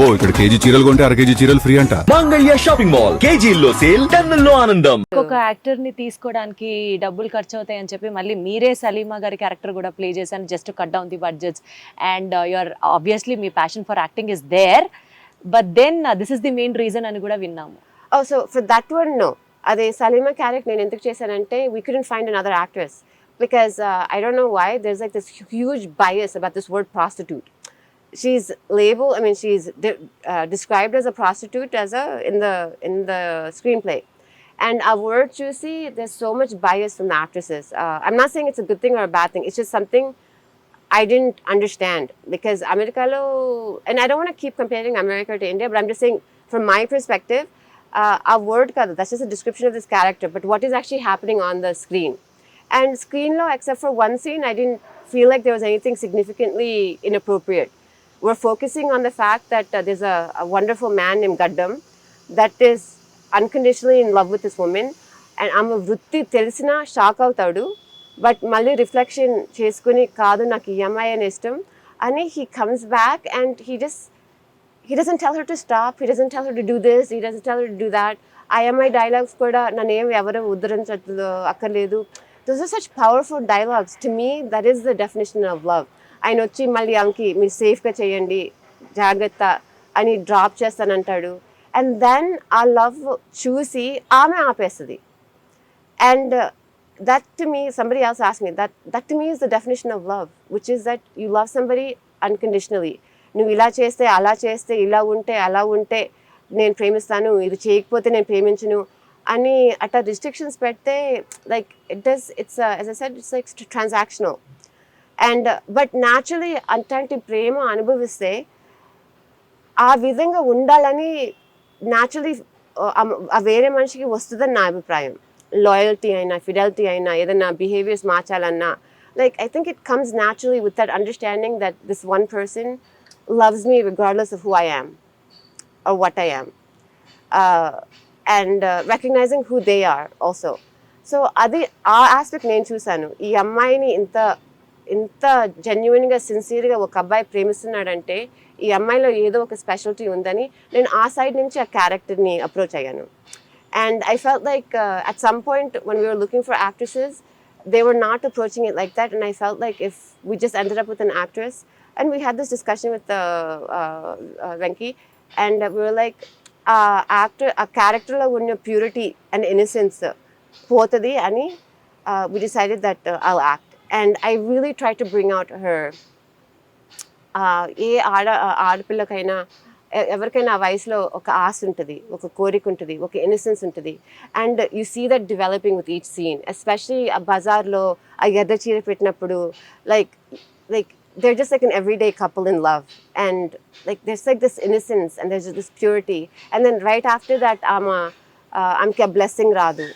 అబ్బో ఇక్కడ కేజీ చీరలు కొంటే అర కేజీ చీరలు ఫ్రీ అంట. మంగళ్య షాపింగ్ మాల్, కేజీల్లో సేల్, టన్నుల్లో ఆనందం. ఒక యాక్టర్ ని తీసుకోవడానికి డబ్బులు ఖర్చు అవుతాయని చెప్పి మళ్ళీ మీరే సలీమా గారి క్యారెక్టర్ కూడా ప్లే చేశాను just cut down the budgets and your obviously మీ passion for acting is there but then this is the main reason అని కూడా విన్నాము. Oh, so for that one, no. అదే సలీమా క్యారెక్టర్ నేను ఎందుకు చేశానంటే we couldn't find another actress because I don't know why there's like this huge bias about this word prostitute. She's labeled, I mean she's described as a prostitute as in the screenplay. And our word choosy, there's so much bias from the actresses. I'm not saying it's a good thing or a bad thing. It's just something I didn't understand because America lo, and I don't want to keep comparing America to India, but I'm just saying from my perspective, our word kada, that's just a description of this character, but what is actually happening on the screen. And screen lo, except for one scene, I didn't feel like there was anything significantly inappropriate. We're focusing on the fact that there's a wonderful man named Gaddam that is unconditionally in love with this woman, and ఆమె వృత్తి తెలిసినా shock అవుతాడు but మళ్ళీ reflection చేసుకుని కాదు నాకు ఈ అమ్మాయి అని ఇష్టం అని he comes back and he doesn't tell her to stop, he doesn't tell her to do this, he doesn't tell her to do that. ఆ అమ్మాయి డైలాగ్స్ కూడా నన్ను ఏం ఎవరు ఉద్ధరించట్లేదు అక్కర్లేదు. Those are such powerful dialogues. To me, that is the definition of love. ఆయన వచ్చి మళ్ళీ అంకి మీరు సేఫ్గా చేయండి జాగ్రత్త అని డ్రాప్ చేస్తానంటాడు అండ్ దెన్ ఆ లవ్ చూసి ఆమె ఆపేస్తుంది. And that to me, somebody else asked me, that to me is the definition of love, which is that you love somebody unconditionally. నువ్వు ఇలా చేస్తే అలా చేస్తే ఇలా ఉంటే అలా ఉంటే నేను ప్రేమిస్తాను, ఇది చేయకపోతే నేను ప్రేమించను అని అట్లా రిస్ట్రిక్షన్స్ పెడితే like it's as I said, it's like transactional. And but naturally అట్లాంటి ప్రేమ అనుభవిస్తే ఆ విధంగా ఉండాలని న్యాచురలీ ఆ వేరే మనిషికి వస్తుందని నా అభిప్రాయం. లాయల్టీ అయినా ఫిడెలిటీ అయినా ఏదైనా బిహేవియర్స్ మార్చాలన్నా like I think it comes naturally with that understanding that this one person loves me regardless of who I am or what I am and recognising who they are also. So అది ఆ aspect నేను చూశాను. ఈ అమ్మాయిని ఇంత జెన్యున్గా సిన్సియర్గా ఒక అబ్బాయి ప్రేమిస్తున్నాడంటే ఈ అమ్మాయిలో ఏదో ఒక స్పెషాలిటీ ఉందని నేను ఆ సైడ్ నుంచి ఆ క్యారెక్టర్ని అప్రోచ్ అయ్యాను. And I felt like at some point when we were looking for actresses, they were not approaching it like that, and I felt like if we just ended up with an actress, and we had this discussion with Venki, and we were like a characterలో ఉన్న purity and innocence పోతుంది అని we decided that I'll act. And I really tried to bring out her ఏ ఆడపిల్లకైనా ఎవరికైనా ఆ వయసులో ఒక ఆశ ఉంటుంది, ఒక కోరిక ఉంటుంది, ఒక ఇన్నసెన్స్ ఉంటుంది. And you see that developing with each scene, especially ఆ బజార్లో ఆ ఎర్ర చీర పెట్టినప్పుడు like they're just like an everyday couple in love, and like there's like this innocence and there's just this purity, and then right after that I'm a blessing radu,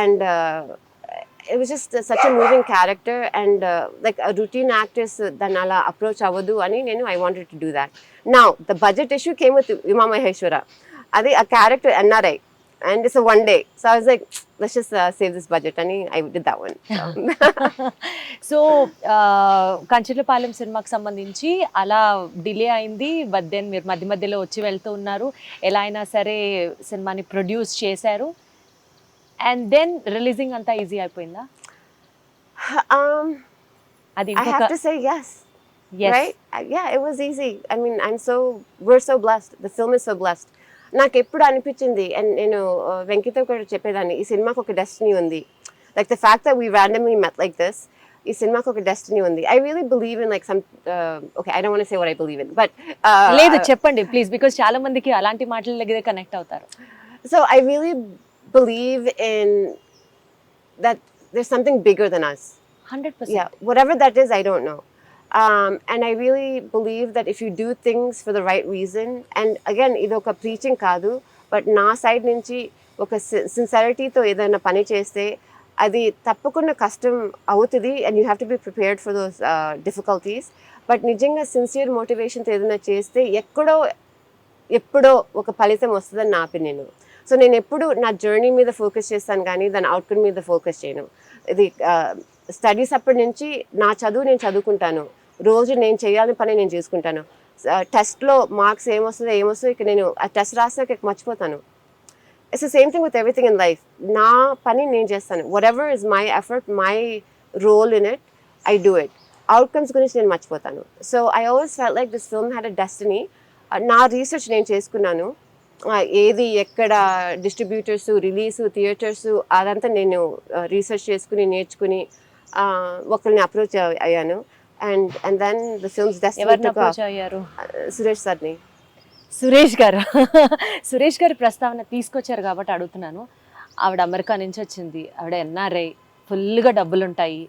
and it was just such a moving character, and like a routine actress danala approach avadu ani I wanted to do that. Now the budget issue came with Uma Maheshwara, adi a character NRI, and it's a one day, so I was like let's just save this budget ani I did that one. So Kancharapalem సినిమాకి సంబంధించి అలా delay అయింది but then మీరు మధ్య మధ్యలో వచ్చి వెళ్తూ ఉన్నారు, ఎలా అయినా సరే సినిమాని ప్రొడ్యూస్ చేశారు. And then releasing anta easy ayipoyinda? I have to say yes. Yes. Right? Yeah, it was easy. I mean, we're so blessed. The film is so blessed. నాకు ఎప్పుడు అనిపించింది, అండ్ నేను వెంకితో కూడా చెప్పేదాన్ని, ఈ సినిమాకి ఒక డెస్టినీ ఉంది. Like the fact that we randomly met like this, ఈ సినిమాకి ఒక డెస్టినీ ఉంది. I really believe in like some okay I don't want to say what I believe in but లేదు చెప్పండి ప్లీజ్, బికాజ్ చాలా మందికి అలాంటి మాటల దగ్గర కనెక్ట్ అవుతారు. So I really believe in that there's something bigger than us. 100%. Yeah, whatever that is, I don't know. And I really believe that if you do things for the right reason, and again, idoka preaching kaadu, but na side nunchi oka sincerity tho edaina pani cheste adi tappakunda kashtam avutadi, and you have to be prepared for those difficulties. But nijanga sincere motivation tho edaina cheste eppudo oka phalitam vastadani na opinion. So నేను ఎప్పుడు నా journey మీద focus చేస్తాను కానీ దాని outcome మీద focus చేయను. ఇది స్టడీస్ అప్పటి నుంచి నా చదువు నేను చదువుకుంటాను, రోజు నేను చేయాలని పని నేను చేసుకుంటాను. టెస్ట్లో మార్క్స్ ఏమొస్తుందో ఇక నేను ఆ టెస్ట్ రాసినాక ఇక మర్చిపోతాను. It's the same thing with everything in life. నా పని నేను చేస్తాను. Whatever is my effort, my role in it, I do it. Outcomes గురించి నేను మర్చిపోతాను. So I always felt like this film had a destiny. నా research నేను చేసుకున్నాను. ఏది ఎక్కడ డిస్ట్రిబ్యూటర్స్, రిలీజు, థియేటర్స్ అదంతా నేను రీసెర్చ్ చేసుకుని నేర్చుకుని ఒకరిని అప్రోచ్ అయ్యాను. అండ్ దెన్ ద ఫిల్మ్స్ ఎవరిని అప్రోచ్ అయ్యారు? సురేష్ సార్ని. సురేష్ గారు. సురేష్ గారి ప్రస్తావన తీసుకొచ్చారు కాబట్టి అడుగుతున్నాను. ఆవిడ అమెరికా నుంచి వచ్చింది, ఆవిడ ఎన్ఆర్ఐ, ఫుల్గా డబ్బులు ఉంటాయి.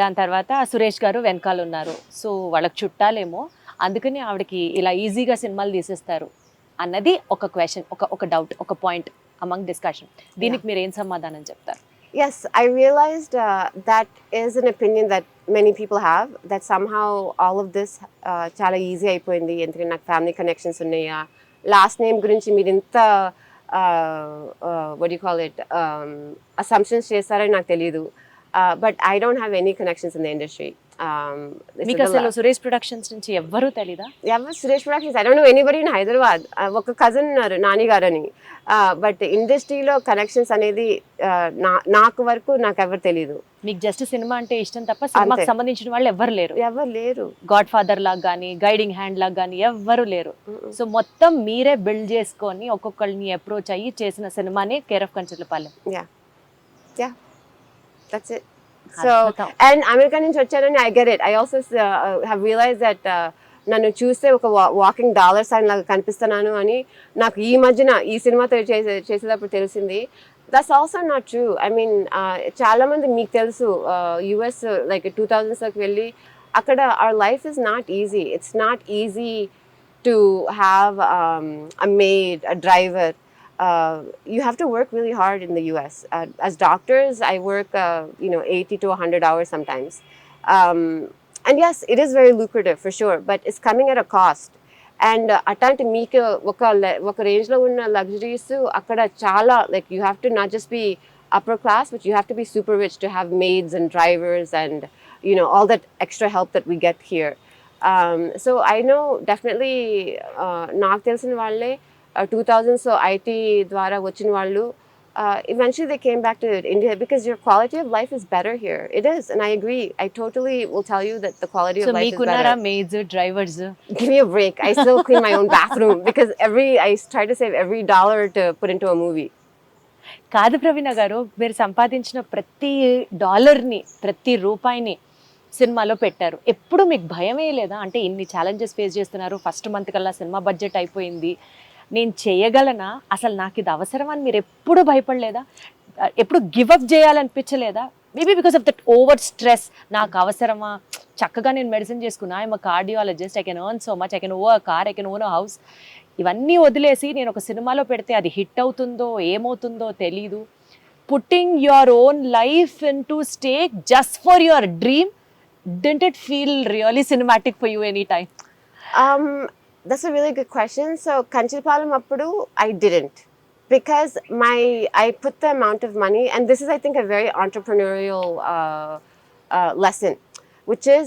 దాని తర్వాత సురేష్ గారు వెనకాల ఉన్నారు. సో వాళ్ళకి చుట్టాలేమో, అందుకని ఆవిడకి ఇలా ఈజీగా సినిమాలు తీసేస్తారు అన్నది ఒక క్వశ్చన్, ఒక డౌట్, ఒక పాయింట్ అమంగ్ డిస్కషన్. దీనికి మీరు ఏం సమాధానం చెప్తారు? Yes, I realized that is an opinion that many people have, that somehow all of this చాలా ఈజీ అయిపోయింది ఎందుకంటే నాకు ఫ్యామిలీ కనెక్షన్స్ ఉన్నాయా, లాస్ట్ నేమ్ గురించి మీరు ఇంత what do you call it, assumptions చేస్తారని నాకు తెలియదు. But I don't have any connections in the industry. మీకు అసలు సురేష్ ప్రొడక్షన్స్ నుంచి ఎవ్వరూ తెలీదా? ఎవరు Suresh productions? I don't know anybody in Hyderabad. ఒక కజిన్ ఉన్నారు నాని గారు అని. బట్ ఇండస్ట్రీలో కనెక్షన్స్ అనేది నాకు ఎవరు తెలియదు. మీకు జస్ట్ సినిమా అంటే ఇష్టం తప్ప సినిమాకి సంబంధించిన వాళ్ళు ఎవరు లేరు. గాడ్ ఫాదర్ లాగా కానీ, గైడింగ్ హ్యాండ్ లాగా కానీ ఎవ్వరు లేరు. సో మొత్తం మీరే బిల్డ్ చేసుకొని ఒక్కొక్కరిని అప్రోచ్ అయ్యి చేసిన సినిమానే care of Kancharapalem. Yeah that's it. So and America నుంచి వచ్చానని I get it. I also have realized that నన్ను చూస్తే ఒక వాకింగ్ డాలర్ సైన్ లాగా కనిపిస్తున్నాను అని నాకు ఈ మధ్యన ఈ సినిమాతో చేసేటప్పుడు తెలిసింది. That's also not true. I mean చాలా మంది మీకు తెలుసు యుఎస్ లైక్ 2000s వెళ్ళి అక్కడ our life is not easy. It's not easy to have a maid, a driver. You have to work really hard in the US. As doctors, I work 80 to 100 hours sometimes. And yes, it is very lucrative for sure, but it's coming at a cost. And అట్లాంటి మీకు ఒక రేంజ్లో ఉన్న luxuries అక్కడ చాలా, like you have to not just be upper class, but you have to be super rich to have maids and drivers and all that extra help that we get here. So I know definitely నాకు తెలిసిన వాళ్ళే 2000s IT ద్వారా వచ్చిన వాళ్ళు eventually they came back to India because your quality of life is better here. It is, and I agree. I totally will tell you that the quality of life is better. So meekunnara maids, drivers? Give me a break. I still clean my own bathroom because I try to save every dollar to put into a movie. కాదు ప్రవీణ గారు, మీరు సంపాదించిన ప్రతి డాలర్ని, ప్రతి రూపాయిని సినిమాలో పెట్టారు. ఎప్పుడు మీకు భయమే లేదా? అంటే ఇన్ని ఛాలెంజెస్ ఫేస్ చేస్తున్నారు, ఫస్ట్ మంత్ కల్లా సినిమా బడ్జెట్ అయిపోయింది, నేను చేయగలనా, అసలు నాకు ఇది అవసరమని మీరు ఎప్పుడు భయపడలేదా? ఎప్పుడు గివప్ చేయాలనిపించలేదా? Maybe because of that over stress. నాకు అవసరమా, చక్కగా నేను మెడిసిన్ చేసుకున్నా, I'm cardiologist, I can earn so much, I can own a car, I can own a house, ఇవన్నీ వదిలేసి నేను ఒక సినిమాలో పెడితే అది హిట్ అవుతుందో ఏమవుతుందో తెలీదు. Putting your own life in to stake just for your dream, didn't it feel really cinematic for you any time? That's a really good question. So Kancharapalem appudu I didn't, because I put the amount of money, and this is I think a very entrepreneurial lesson, which is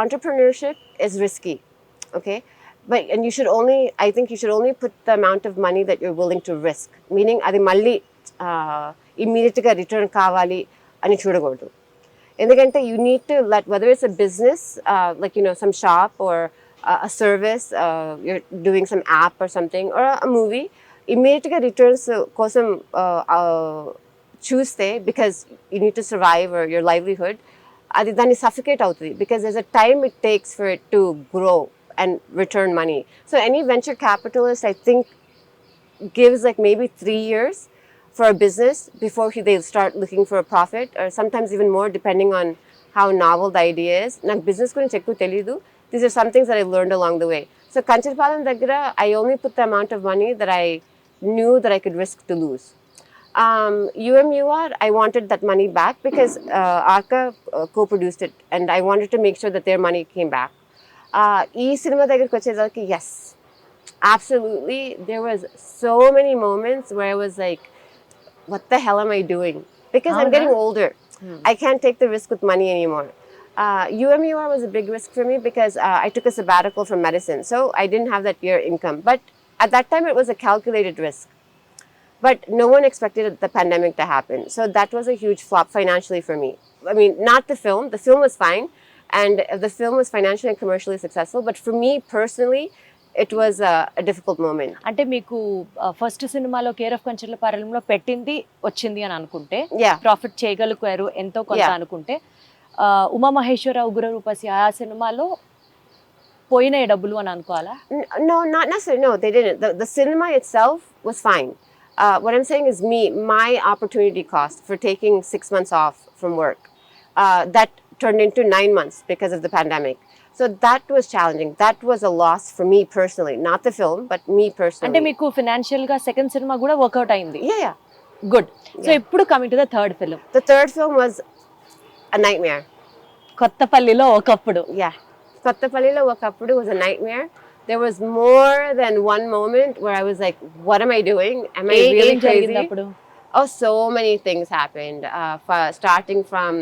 entrepreneurship is risky, okay? And I think you should only put the amount of money that you're willing to risk, meaning adi malli immediate ga return kavali ani chudagodu. Endukante you need to let, whether it's a business like some shop or a service, you're doing some app or something, or a movie, immediate returns kosam choose because you need to survive or your livelihood, adi dani suffocate avutundi because there's a time it takes for it to grow and return money. So any venture capitalist, I think, gives like maybe 3 years for a business before they'll start looking for a profit, or sometimes even more depending on how novel the idea is. Nak business gurinchi ekku telidu. These are some things that I learned along the way. So Kancharapalem daggara I only put the amount of money that I knew that I could risk to lose. UMUR, I wanted that money back because Arka co-produced it, and I wanted to make sure that their money came back. Ee cinema daggara kochedalki, yes, absolutely, there was so many moments where I was like, what the hell am I doing? Because I'm getting older. I can't take the risk with money anymore. UMUR was a big risk for me because I took a sabbatical from medicine. So I didn't have that year income. But at that time, it was a calculated risk. But no one expected the pandemic to happen. So that was a huge flop financially for me. I mean, not the film. The film was fine. And the film was financially and commercially successful. But for me personally, it was a difficult moment. అంటే మీకు first సినిమాలో care of కంచర్లపాలెంలో పెట్టింది వచ్చింది అని అనుకుంటే, Yeah. Profit చేయగలిగారు ఎంతో కొంత Yeah. అనుకుంటే, ఉమామహేశ్వర ఉగ్ర రూపసి ఆ సినిమాలో పోయిన డబ్బులు అని అనుకోవాలా? No, not necessarily. No, they didn't. The cinema itself was fine. What I'm saying is my opportunity cost for taking 6 months off from work, that turned into 9 months because of the pandemic. So that was challenging. That was a loss for me personally, not the film, but me personally. అంటే మీకు financial గా second cinema కూడా work out అయింది. Yeah. Good. So ఇప్పుడు coming to the third film. The third film was a nightmare. కొత్తపల్లిలో ఒకప్పుడు. Yeah. Kottapallilo Vakappudu was a nightmare. There was more than one moment where I was like, what am I doing? Am I really crazy? Oh, so many things happened. Starting from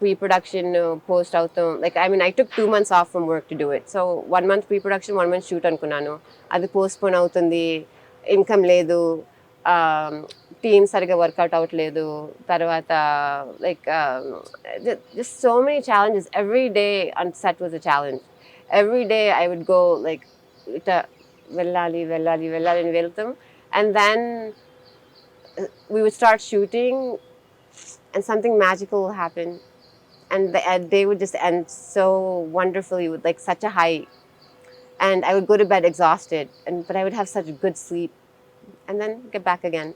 pre-production, post-out. Like, I mean, I took 2 months off from work to do it. So 1 month pre-production, 1 month shoot anukunnanu. Adi postpone avutundi. Income ledu. Team sariga workout avutledu. Tarvata, like, just so many challenges. Every day on set was a challenge. Every day I would go like, vellali and veltham. And then we would start shooting and something magical will happen. And the day would just end so wonderfully with like such a high. And I would go to bed exhausted, but I would have such good sleep and then get back again.